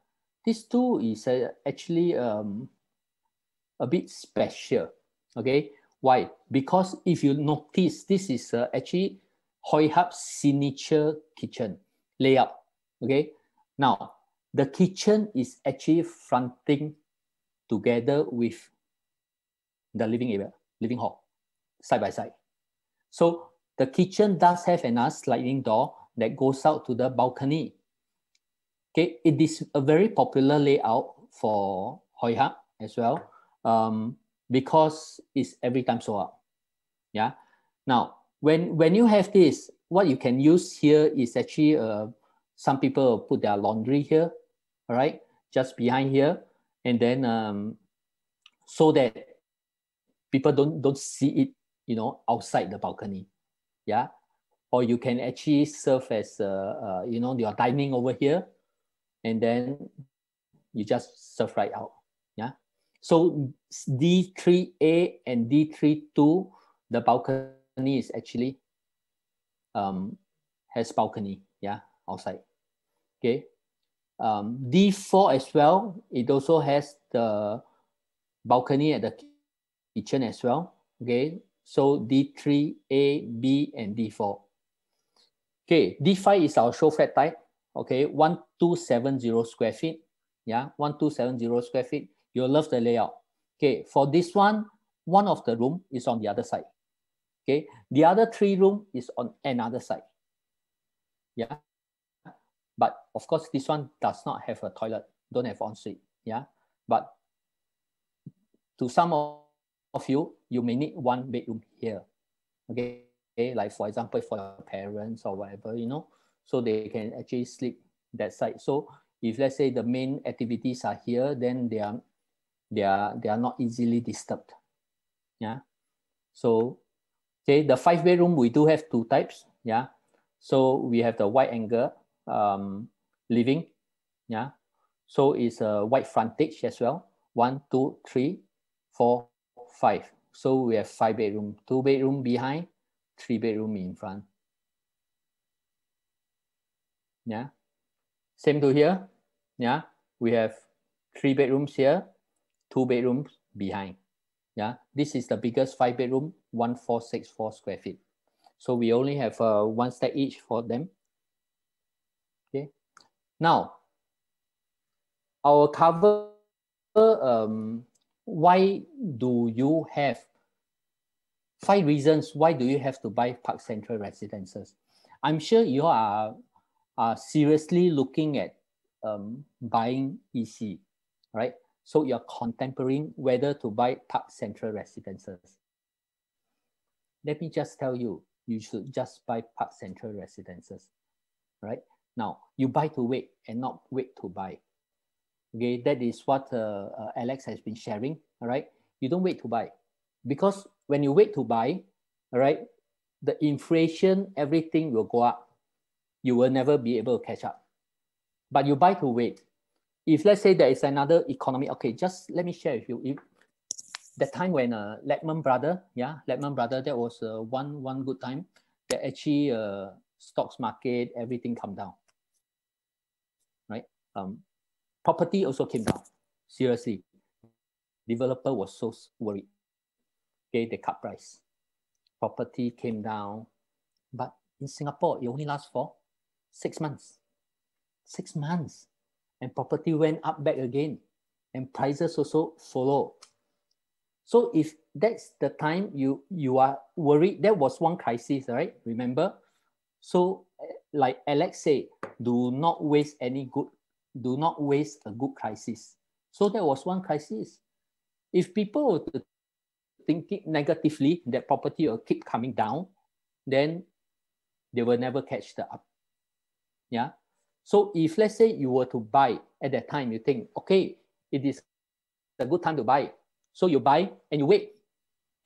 this two is actually a bit special. Okay, why? Because if you notice, this is actually Hoi Hub's signature kitchen layout. Okay, now the kitchen is actually fronting together with the living area, living hall, side by side. So the kitchen does have another sliding door that goes out to the balcony. Okay, it is a very popular layout for Hoi Hub as well, because it's every time sold out. Yeah. Now, when you have this, what you can use here is actually some people put their laundry here, all right, just behind here, and then so that people don't see it, you know, outside the balcony. Yeah. Or you can actually serve as you know, you're dining over here, and then you just serve right out. Yeah. So D3A and D32, the balcony is actually has balcony, yeah, outside. Okay. D4 as well, it also has the balcony at the kitchen as well. Okay. So D3A, B, and D4. Okay, D5 is our show flat type. Okay, 1270 square feet. Yeah, 1270 square feet. You'll love the layout. Okay, for this one of the room is on the other side. Okay, the other 3 room is on another side. Yeah, but of course this one does not have a toilet, don't have ensuite. Yeah, but to some of you, you may need 1 bedroom here. Okay, like for example, for your parents or whatever, you know, so they can actually sleep that side. So if let's say the main activities are here, then they are not easily disturbed. Yeah. So okay, the 5 bedroom, we do have 2 types. Yeah. So we have the wide angle living. Yeah. So it's a wide frontage as well. 1, 2, 3, 4, 5. So we have 5 bedroom, 2 bedroom behind, 3 bedroom in front. Yeah. Same to here. Yeah. We have 3 bedrooms here, 2 bedrooms behind. Yeah. This is the biggest 5 bedroom, 1464 square feet. So we only have 1 stack each for them. Okay. Now, our cover, why do you have 5 reasons why do you have to buy Park Central Residences? I'm sure you are seriously looking at buying EC, right? So you're contemplating whether to buy Park Central Residences. Let me just tell you, you should just buy Park Central Residences, right? Now, you buy to wait and not wait to buy. Okay, that is what Alex has been sharing, all right? You don't wait to buy. Because when you wait to buy, all right, the inflation, everything will go up. You will never be able to catch up. But you buy to wait. If let's say there is another economy, okay, just let me share with you. If that time when Lehman Brother, that was one good time that actually stocks market, everything come down, right? Property also came down. Seriously, developer was so worried. Okay, they cut price. Property came down, but in Singapore, it only lasts for 6 months. 6 months, and property went up back again, and prices also follow. So if that's the time you are worried, that was one crisis, right? Remember? So like Alex said, do not waste a good crisis. So that was one crisis. If people were to think it negatively, that property will keep coming down, then they will never catch the up. Yeah. So if let's say you were to buy at that time, you think, okay, it is a good time to buy. So you buy and you wait.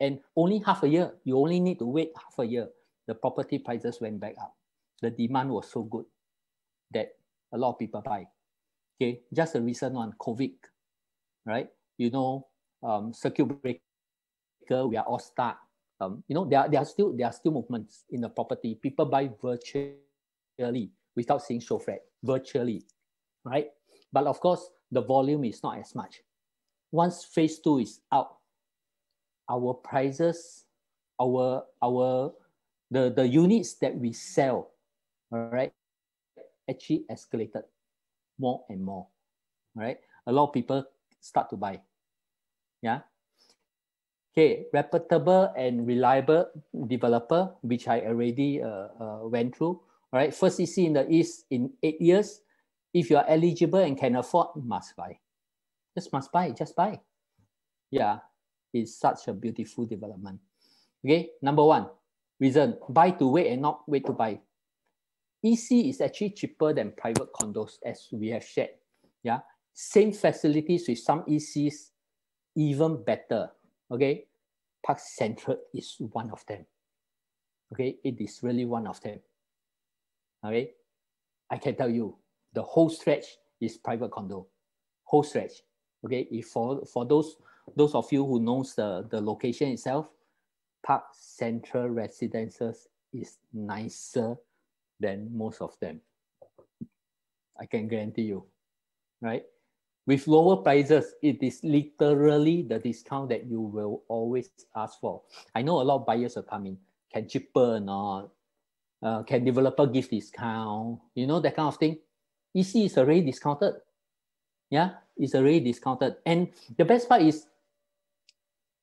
And only half a year, you only need to wait half a year. The property prices went back up. The demand was so good that a lot of people buy. Okay, just a recent one, COVID, right? You know, circuit breaker, we are all stuck. You know, there are still movements in the property. People buy virtually without seeing show flat, virtually, right? But of course, the volume is not as much. Once phase 2 is out, our prices, the units that we sell, all right, actually escalated more and more, right? A lot of people start to buy. Yeah. Okay, reputable and reliable developer, which I already went through. All right, first EC in the East in 8 years. If you are eligible and can afford, must buy. Just must buy, just buy. Yeah, it's such a beautiful development. Okay, number one, reason, buy to wait and not wait to buy. EC is actually cheaper than private condos, as we have shared. Yeah, same facilities with some ECs, even better. Okay, Parc Central is one of them. Okay, it is really one of them. Okay, I can tell you, the whole stretch is private condo, whole stretch. Okay, if for those of you who knows the location itself, Parc Central Residences is nicer than most of them. I can guarantee you, right? With lower prices, it is literally the discount that you will always ask for. I know a lot of buyers are coming. Can cheaper or not? Can developer give discount? You know, that kind of thing. EC is already discounted. Yeah, it's already discounted. And the best part is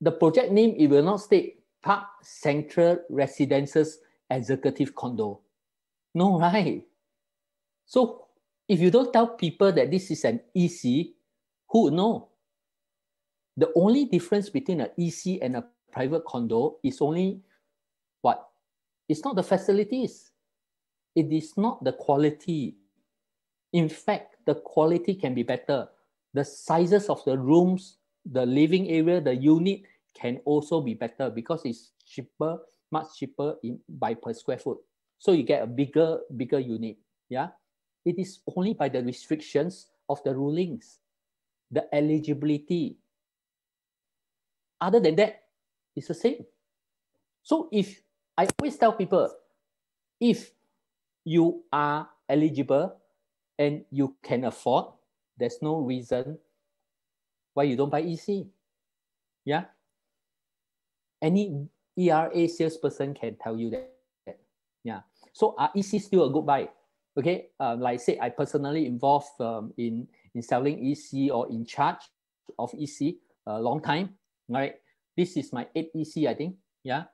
the project name, it will not state Parc Central Residences Executive Condo. No, right? So if you don't tell people that this is an EC, who would know? The only difference between an EC and a private condo is only what? It's not the facilities. It is not the quality. In fact, the quality can be better. The sizes of the rooms, the living area, the unit can also be better because it's cheaper, much cheaper by per square foot. So you get a bigger unit. Yeah, it is only by the restrictions of the rulings, the eligibility. Other than that, it's the same. So if I always tell people, if you are eligible and you can afford, there's no reason why you don't buy EC. Yeah. Any ERA salesperson can tell you that. Yeah. So are EC still a good buy? Okay. Like say, I personally involved in selling EC or in charge of EC a long time. Right. This is my 8th EC, I think. Yeah.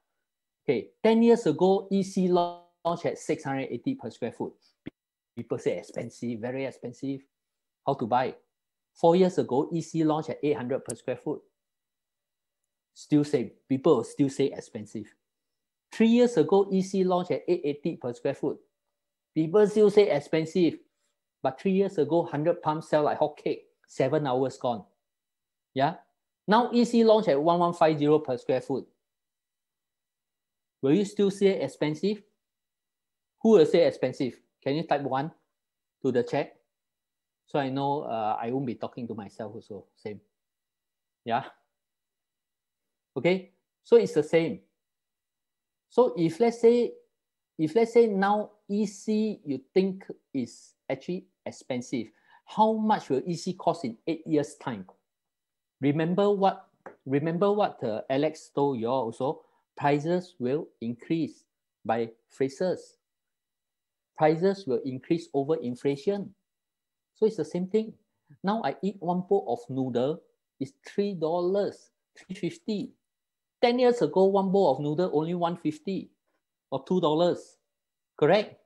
Okay. 10 years ago, EC launched at 680 per square foot. People say expensive, very expensive. How to buy? 4 years ago, EC launched at 800 per square foot. Still same. People still say expensive. 3 years ago, EC launched at 880 per square foot. People still say expensive. But 3 years ago, 100 pumps sell like hotcake. 7 hours gone. Yeah. Now EC launched at 1150 per square foot. Will you still say expensive? Who will say expensive? Can you type 1 to the chat? So I know I won't be talking to myself also. Same. Yeah. Okay. So it's the same. So if let's say now EC you think is actually expensive, how much will EC cost in 8 years' time? Remember what Alex told you all also. Prices will increase by phrases. Prices will increase over inflation. So it's the same thing. Now I eat one bowl of noodle is $3, $3.50. 10 years ago, one bowl of noodle only $1.50 or $2. Correct?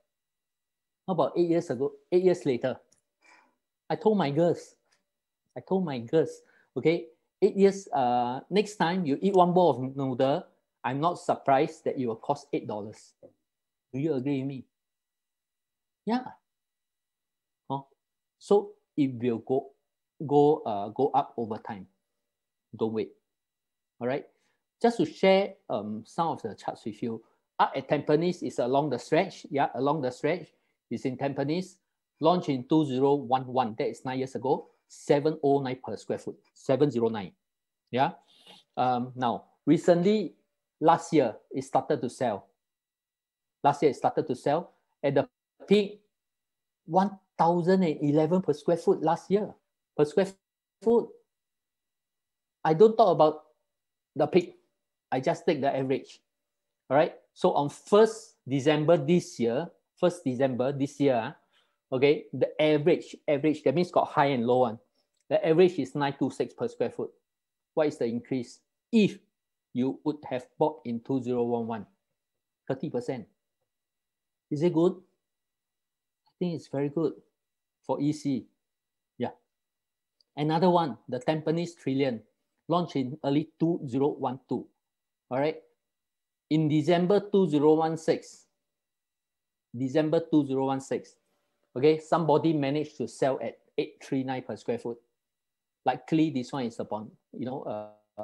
How about 8 years ago, 8 years later? I told my girls, okay, 8 years, next time you eat one bowl of noodle, I'm not surprised that it will cost $8. Do you agree with me? Yeah. So it will go up over time. Don't wait. All right. Just to share some of the charts with you. At Tampines is along the stretch. Yeah, along the stretch. It's in Tampines. Launched in 2011. That is 9 years ago. 709 per square foot. 709. Yeah. Now, recently, last year, it started to sell. At the peak, 1,011 per square foot last year. Per square foot. I don't talk about the peak. I just take the average. All right. So on 1st December this year, okay, the average, that means got high and low one. The average is 926 per square foot. What is the increase? If you would have bought in 2011. 30%. Is it good? I think it's very good for EC. Yeah. Another one, the Tampines Trillion, launched in early 2012. All right. In December 2016, okay, somebody managed to sell at 839 per square foot. Likely this one is upon,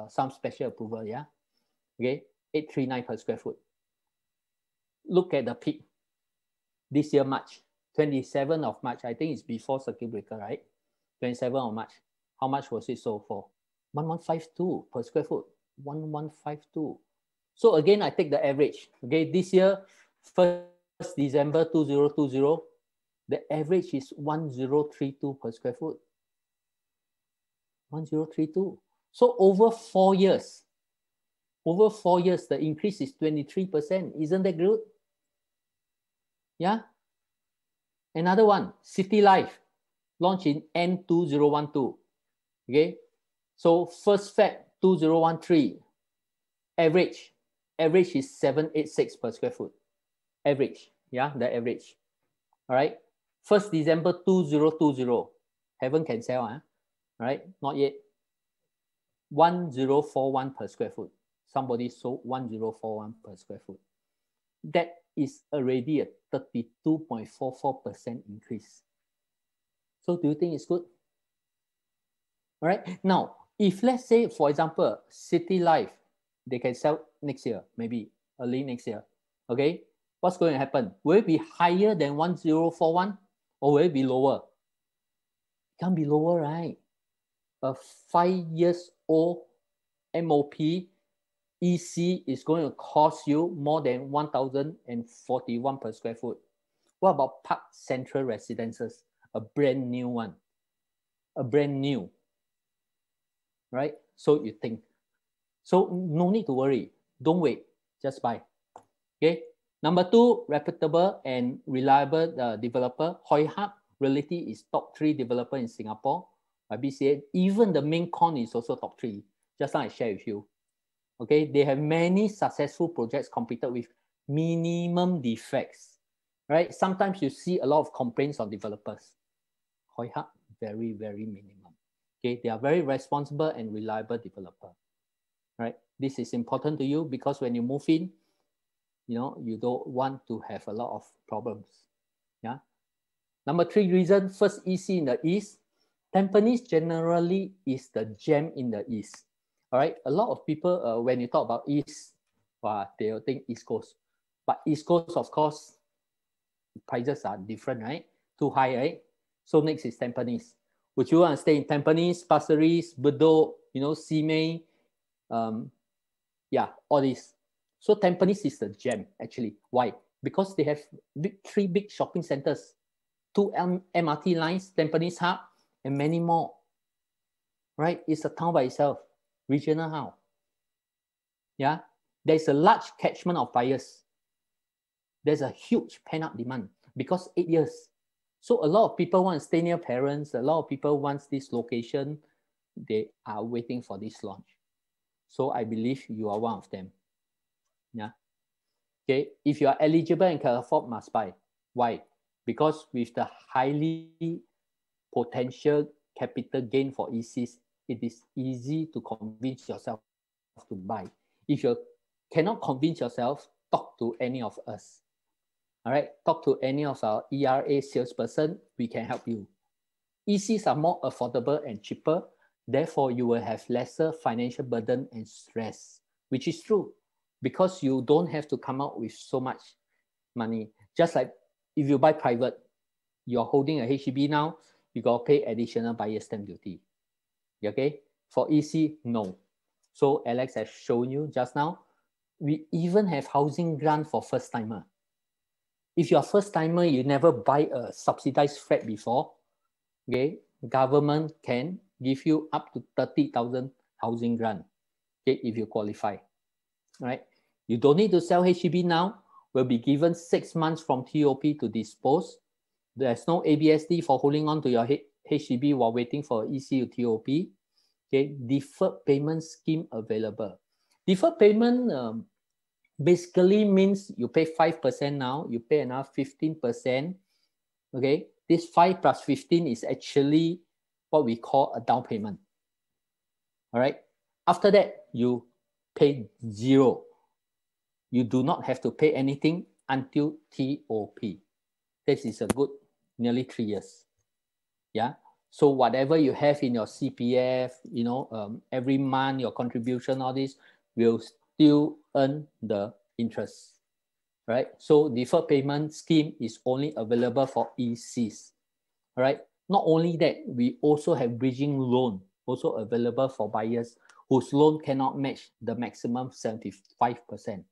some special approval, yeah? Okay, 839 per square foot. Look at the peak. This year, March, 27th of March, I think it's before circuit breaker, right? 27th of March. How much was it sold for? 1152 per square foot. 1152. So again, I take the average. Okay, this year, 1st December 2020, the average is 1032 per square foot. 1032. So over 4 years, the increase is 23%. Isn't that good? Yeah. Another one, City Life, launched in end 2012. Okay. So 1st Feb 2013, average is 786 per square foot. Average. Yeah, the average. All right. 1st December 2020. Haven't can sell, huh? Right? Not yet. 1041 per square foot. Somebody sold 1041 per square foot. That is already a 32.44% increase. So do you think it's good? All right. Now, if let's say, for example, City Life, they can sell next year, maybe early next year. Okay. What's going to happen? Will it be higher than 1041 or will it be lower? It can't be lower, right? A 5 years old MOP EC is going to cost you more than 1,041 per square foot. What about Parc Central Residences? A brand new one. A brand new. Right? So you think. So no need to worry. Don't wait. Just buy. Okay. Number 2, reputable and reliable developer. Hoi Hub Realty is top 3 developer in Singapore. By BCA. Even the main con is also top 3. Just now I share with you. Okay, they have many successful projects completed with minimum defects, right? Sometimes you see a lot of complaints on developers. Hoi Hub, very, very minimum. Okay, they are very responsible and reliable developer, right? This is important to you because when you move in, you don't want to have a lot of problems. Yeah. Number 3 reason, first EC in the East. Tampines generally is the gem in the East. All right, a lot of people, when you talk about East, they'll think East Coast. But East Coast, of course, prices are different, right? Too high, right? So next is Tampines. Would you want to stay in Tampines, Pasir Ris, Bedok, Simei, all this. So Tampines is the gem, actually. Why? Because they have 3 big shopping centers, 2 MRT lines, Tampines Hub, and many more. Right? It's a town by itself. Regional how? Yeah, there's a large catchment of buyers. There's a huge pent-up demand because 8 years. So a lot of people want to stay near parents. A lot of people want this location. They are waiting for this launch. So I believe you are one of them. Yeah. Okay. If you are eligible and can afford, must buy. Why? Because with the highly potential capital gain for ECs, it is easy to convince yourself to buy. If you cannot convince yourself, talk to any of us. All right, talk to any of our ERA salesperson. We can help you. ECs are more affordable and cheaper. Therefore, you will have lesser financial burden and stress, which is true because you don't have to come out with so much money. Just like if you buy private, you're holding a HDB now, you got to pay additional buyer's stamp duty. Okay, for EC, no. So Alex has shown you just now, we even have housing grant for first timer. If you're a first timer, you never buy a subsidized flat before, okay, government can give you up to 30,000 housing grant, okay, if you qualify, right? You don't need to sell HDB now, will be given 6 months from TOP to dispose. There's no ABSD for holding on to your HDB while waiting for EC or TOP. Okay, deferred payment scheme available. Deferred payment basically means you pay 5% now, you pay another 15%. Okay, this 5 plus 15 is actually what we call a down payment. All right. After that, you pay 0. You do not have to pay anything until TOP. This is a good nearly 3 years. Yeah. So whatever you have in your CPF, you know, every month your contribution, all this will still earn the interest. Right. So deferred payment scheme is only available for ECs. All right. Not only that, we also have bridging loan also available for buyers whose loan cannot match the maximum 75%.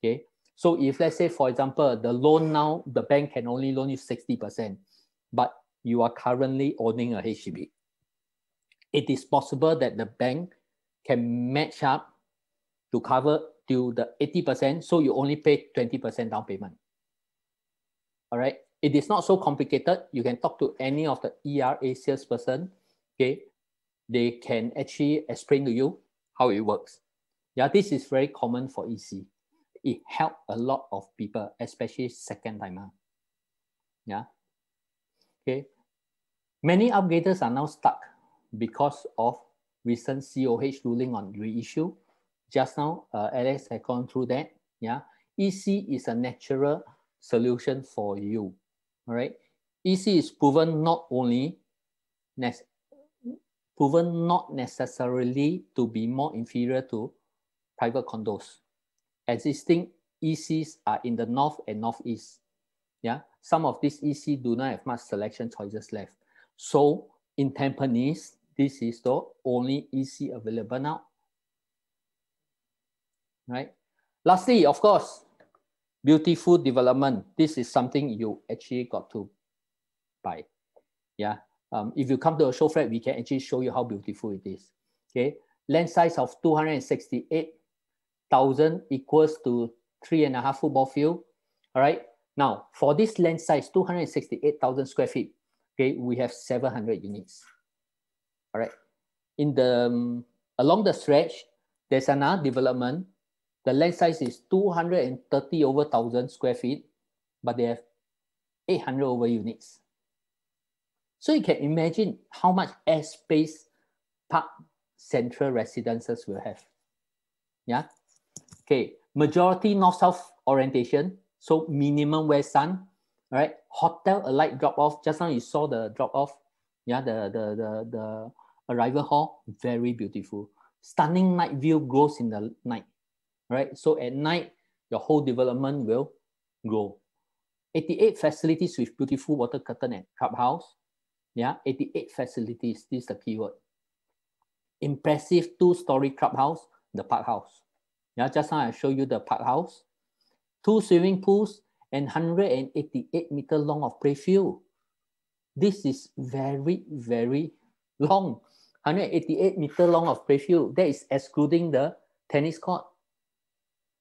Okay. So if let's say, for example, the loan now, the bank can only loan you 60%, but you are currently owning a HDB. It is possible that the bank can match up to cover to the 80%, so you only pay 20% down payment. All right. It is not so complicated. You can talk to any of the ERA salesperson. Okay. They can actually explain to you how it works. Yeah, this is very common for EC. It helped a lot of people, especially second timer. Yeah. Okay. Many upgraders are now stuck because of recent COH ruling on reissue. Just now, Alex has gone through that. Yeah. EC is a natural solution for you. All right. EC is proven not necessarily to be more inferior to private condos. Existing ECs are in the north and northeast. Yeah, some of these EC do not have much selection choices left. So in Tampines, this is the only EC available now. Right. Lastly, of course, beautiful development. This is something you actually got to buy. Yeah. If you come to a show flat, we can actually show you how beautiful it is. Okay. Land size of 268,000 equals to 3.5 football field. All right. Now, for this land size, 268,000 square feet, okay, we have 700 units. All right. In the along the stretch, there's another development. The land size is 230 over 1,000 square feet, but they have 800 over units. So you can imagine how much airspace Parc Central residences will have. Yeah. Okay. Majority north-south orientation. So minimum west sun. All right. Hotel alight drop-off. Just now you saw the drop-off. Yeah. The arrival hall. Very beautiful. Stunning night view grows in the night. All right. So at night, your whole development will grow. 88 facilities with beautiful water curtain and clubhouse. Yeah, 88 facilities. This is the keyword. Impressive 2-story clubhouse, the Parc house. Yeah, just now I show you the Parc house. 2 swimming pools and 188 meter long of playfield. This is very, very long. 188 meter long of playfield. That is excluding the tennis court.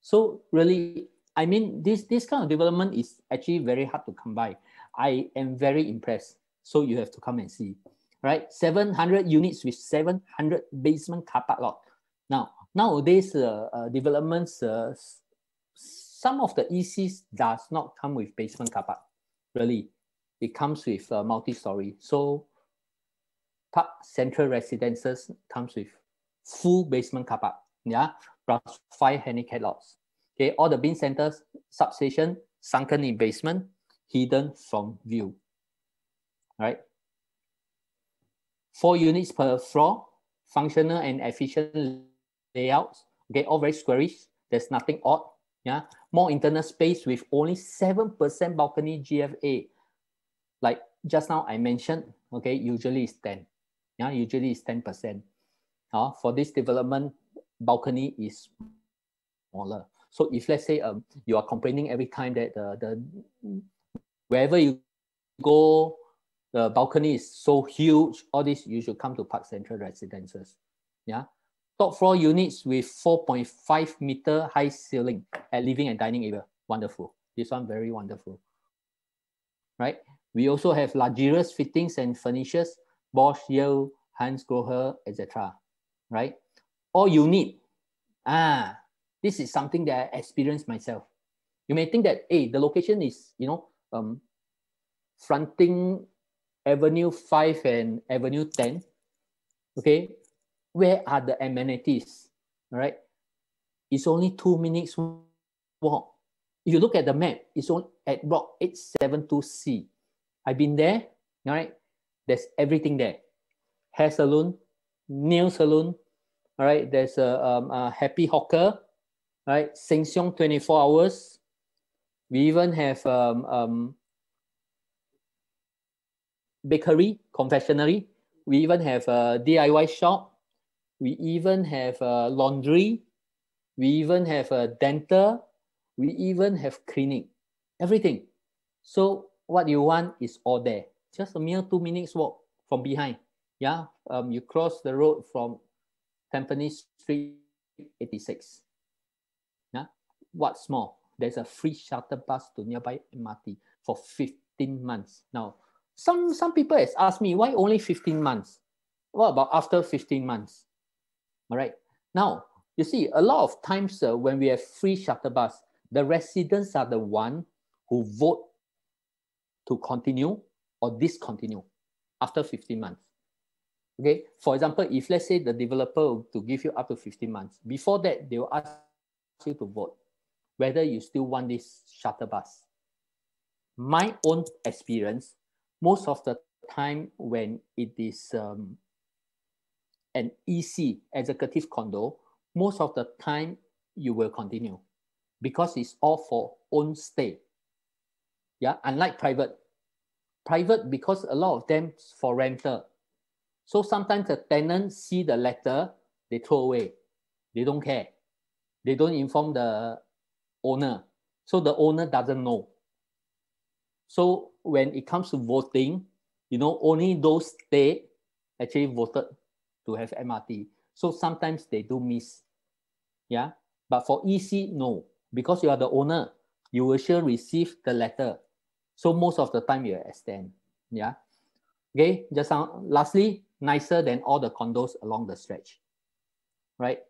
So really, I mean, this kind of development is actually very hard to come by. I am very impressed. So you have to come and see, right? 700 units with 700 basement car park lot. Now, nowadays, developments, some of the ECs does not come with basement car park. Really, it comes with multi-story. So Parc Central Residences comes with full basement car park, yeah, plus 5 handicap lots. Okay, all the bin centers, substation, sunken in basement, hidden from view. Right, 4 units per floor, functional and efficient layouts. Okay, all very squarish. There's nothing odd. Yeah, more internal space with only 7% balcony GFA. Like just now I mentioned. Okay, usually it's 10. Yeah, usually it's 10%. For this development, balcony is smaller. So if let's say you are complaining every time that wherever you go, the balcony is so huge, all this, you should come to Parc Central Residences. Yeah. Top floor units with 4.5 meter high ceiling at living and dining area. Wonderful. This one very wonderful. Right. We also have luxurious fittings and furnitures, Bosch, Yale, Hans Grohe, etc. Right. All you need This is something that I experienced myself. You may think that, hey, the location is, fronting Avenue 5 and Avenue 10. Okay, where are the amenities? All right, it's only 2 minutes walk. If you look at the map, it's on at block 872C. I've been there. All right, there's everything there. Hair salon, nail salon. All right, there's a happy hawker. All right, Sheng Siong 24 hours. We even have bakery, confectionery. We even have a DIY shop. We even have a laundry. We even have a dental. We even have clinic. Everything. So what you want is all there. Just a mere 2 minutes walk from behind. Yeah, you cross the road from Tampines Street 86. Yeah, what's more, there's a free shuttle bus to nearby MRT for 15 months. Now, some people has asked me, why only 15 months? What about after 15 months? All right. Now, you see, a lot of times when we have free shuttle bus, the residents are the one who vote to continue or discontinue after 15 months. Okay. For example, if let's say the developer to give you up to 15 months, before that, they will ask you to vote whether you still want this shuttle bus. My own experience, most of the time when it is an EC, executive condo, most of the time you will continue because it's all for own stay. Yeah, unlike private. Private, because a lot of them for rental. So sometimes the tenant see the letter, they throw away. They don't care. They don't inform the owner. So the owner doesn't know. So when it comes to voting, only those states actually voted to have MRT. So sometimes they do miss. Yeah. But for EC, no. Because you are the owner, you will sure receive the letter. So most of the time you extend. Yeah. Okay. Just lastly, nicer than all the condos along the stretch. Right.